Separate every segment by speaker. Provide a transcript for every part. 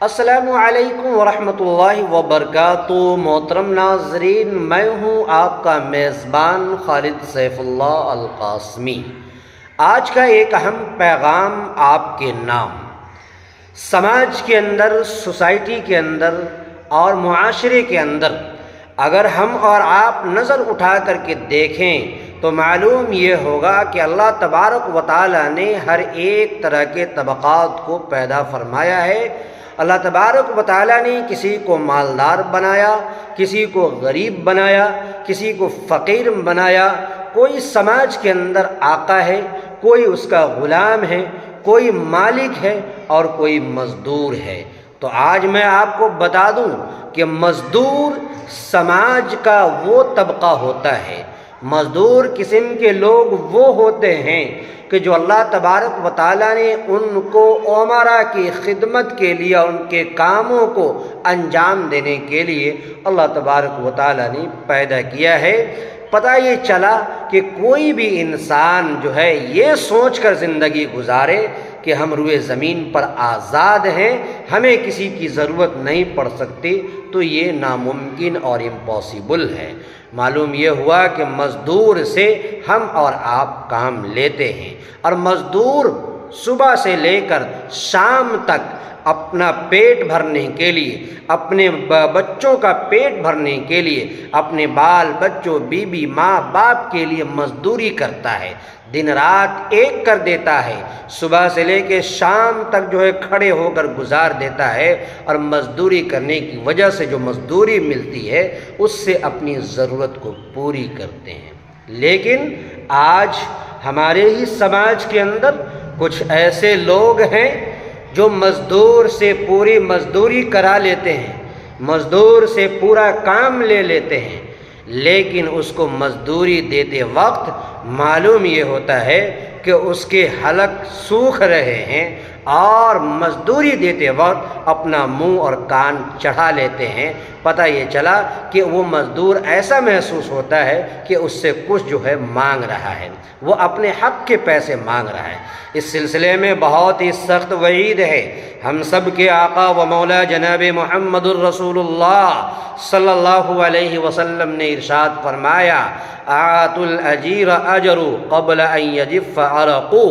Speaker 1: السلام علیکم ورحمۃ اللہ وبرکاتہ۔ محترم ناظرین، میں ہوں آپ کا میزبان خالد سیف اللہ القاسمی۔ آج کا ایک اہم پیغام آپ کے نام۔ سماج کے اندر، سوسائٹی کے اندر اور معاشرے کے اندر اگر ہم اور آپ نظر اٹھا کر کے دیکھیں تو معلوم یہ ہوگا کہ اللہ تبارک و تعالیٰ نے ہر ایک طرح کے طبقات کو پیدا فرمایا ہے۔ اللہ تبارک و تعالیٰ نے کسی کو مالدار بنایا، کسی کو غریب بنایا، کسی کو فقیر بنایا۔ کوئی سماج کے اندر آقا ہے، کوئی اس کا غلام ہے، کوئی مالک ہے اور کوئی مزدور ہے۔ تو آج میں آپ کو بتا دوں کہ مزدور سماج کا وہ طبقہ ہوتا ہے، مزدور قسم کے لوگ وہ ہوتے ہیں کہ جو اللہ تبارک و تعالیٰ نے ان کو امراء کی خدمت کے لیے، ان کے کاموں کو انجام دینے کے لیے اللہ تبارک و تعالیٰ نے پیدا کیا ہے۔ پتہ یہ چلا کہ کوئی بھی انسان جو ہے یہ سوچ کر زندگی گزارے کہ ہم روئے زمین پر آزاد ہیں، ہمیں کسی کی ضرورت نہیں پڑ سکتی، تو یہ ناممکن اور امپاسبل ہے۔ معلوم یہ ہوا کہ مزدور سے ہم اور آپ کام لیتے ہیں، اور مزدور صبح سے لے کر شام تک اپنا پیٹ بھرنے کے لیے، اپنے بچوں کا پیٹ بھرنے کے لیے، اپنے بال بچوں، بیوی، ماں باپ کے لیے مزدوری کرتا ہے، دن رات ایک کر دیتا ہے، صبح سے لے کے شام تک جو ہے کھڑے ہو کر گزار دیتا ہے، اور مزدوری کرنے کی وجہ سے جو مزدوری ملتی ہے اس سے اپنی ضرورت کو پوری کرتے ہیں۔ لیکن آج ہمارے ہی سماج کے اندر کچھ ایسے لوگ ہیں جو مزدور سے پوری مزدوری کرا لیتے ہیں، مزدور سے پورا کام لے لیتے ہیں، لیکن اس کو مزدوری دیتے وقت معلوم یہ ہوتا ہے کہ اس کے حلق سوکھ رہے ہیں، اور مزدوری دیتے وقت اپنا منہ اور کان چڑھا لیتے ہیں۔ پتہ یہ چلا کہ وہ مزدور ایسا محسوس ہوتا ہے کہ اس سے کچھ جو ہے مانگ رہا ہے، وہ اپنے حق کے پیسے مانگ رہا ہے۔ اس سلسلے میں بہت ہی سخت وعید ہے۔ ہم سب کے آقا و مولا جناب محمد الرسول اللہ صلی اللہ علیہ وسلم نے ارشاد فرمایا، آتوا الاجیر اجر قبل ان یجف عرقہ،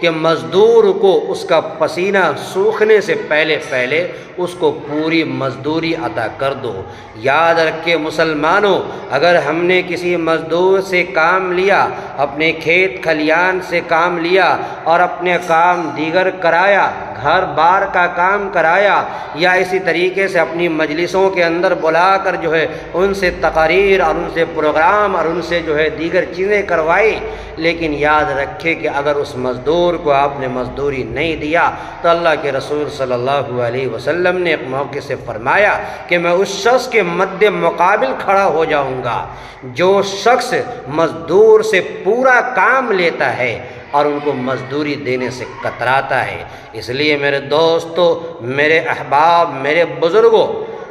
Speaker 1: کہ مزدور کو اس کا پسینہ سوکھنے سے پہلے اس کو پوری مزدوری عطا کر دو۔ یاد رکھے مسلمانوں، اگر ہم نے کسی مزدور سے کام لیا، اپنے کھیت کھلیان سے کام لیا اور اپنے کام دیگر کرایا، گھر بار کا کام کرایا، یا اسی طریقے سے اپنی مجلسوں کے اندر بلا کر جو ہے ان سے تقاریر اور ان سے پروگرام اور ان سے جو ہے دیگر چیزیں کروائی، لیکن یاد رکھے کہ اگر اس مزدور کو آپ نے مزدوری نہیں دیا تو اللہ کے رسول صلی اللہ علیہ وسلم نے ایک موقع سے فرمایا کہ میں اس شخص کے مد مقابل کھڑا ہو جاؤں گا جو شخص مزدور سے پورا کام لیتا ہے اور ان کو مزدوری دینے سے کتراتا ہے۔ اس لیے میرے دوستو، میرے احباب، میرے بزرگوں،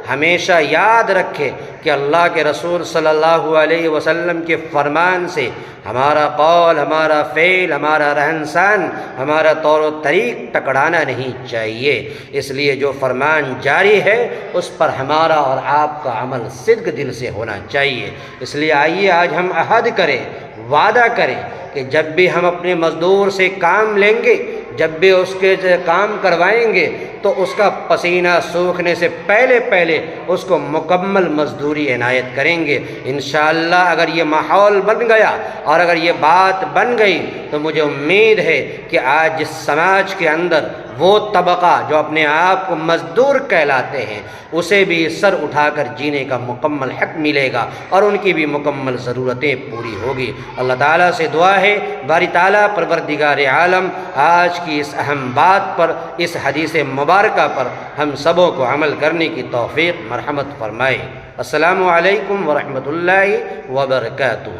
Speaker 1: ہمیشہ یاد رکھے کہ اللہ کے رسول صلی اللہ علیہ وسلم کے فرمان سے ہمارا قول، ہمارا فعل، ہمارا رہن سہن، ہمارا طور و طریق ٹکرانا نہیں چاہیے۔ اس لیے جو فرمان جاری ہے اس پر ہمارا اور آپ کا عمل صدق دل سے ہونا چاہیے۔ اس لیے آئیے آج ہم عہد کریں، وعدہ کریں کہ جب بھی ہم اپنے مزدور سے کام لیں گے، جب بھی اس کے کام کروائیں گے، تو اس کا پسینہ سوکھنے سے پہلے اس کو مکمل مزدوری عنایت کریں گے۔ انشاءاللہ اگر یہ ماحول بن گیا اور اگر یہ بات بن گئی تو مجھے امید ہے کہ آج اس سماج کے اندر وہ طبقہ جو اپنے آپ کو مزدور کہلاتے ہیں اسے بھی سر اٹھا کر جینے کا مکمل حق ملے گا اور ان کی بھی مکمل ضرورتیں پوری ہوگی۔ اللہ تعالیٰ سے دعا ہے باری تعالیٰ پروردگار عالم آج کی اس اہم بات پر، اس حدیث مبارکہ پر ہم سبوں کو عمل کرنے کی توفیق مرحمت فرمائے۔ السلام علیکم ورحمۃ اللہ وبرکاتہ۔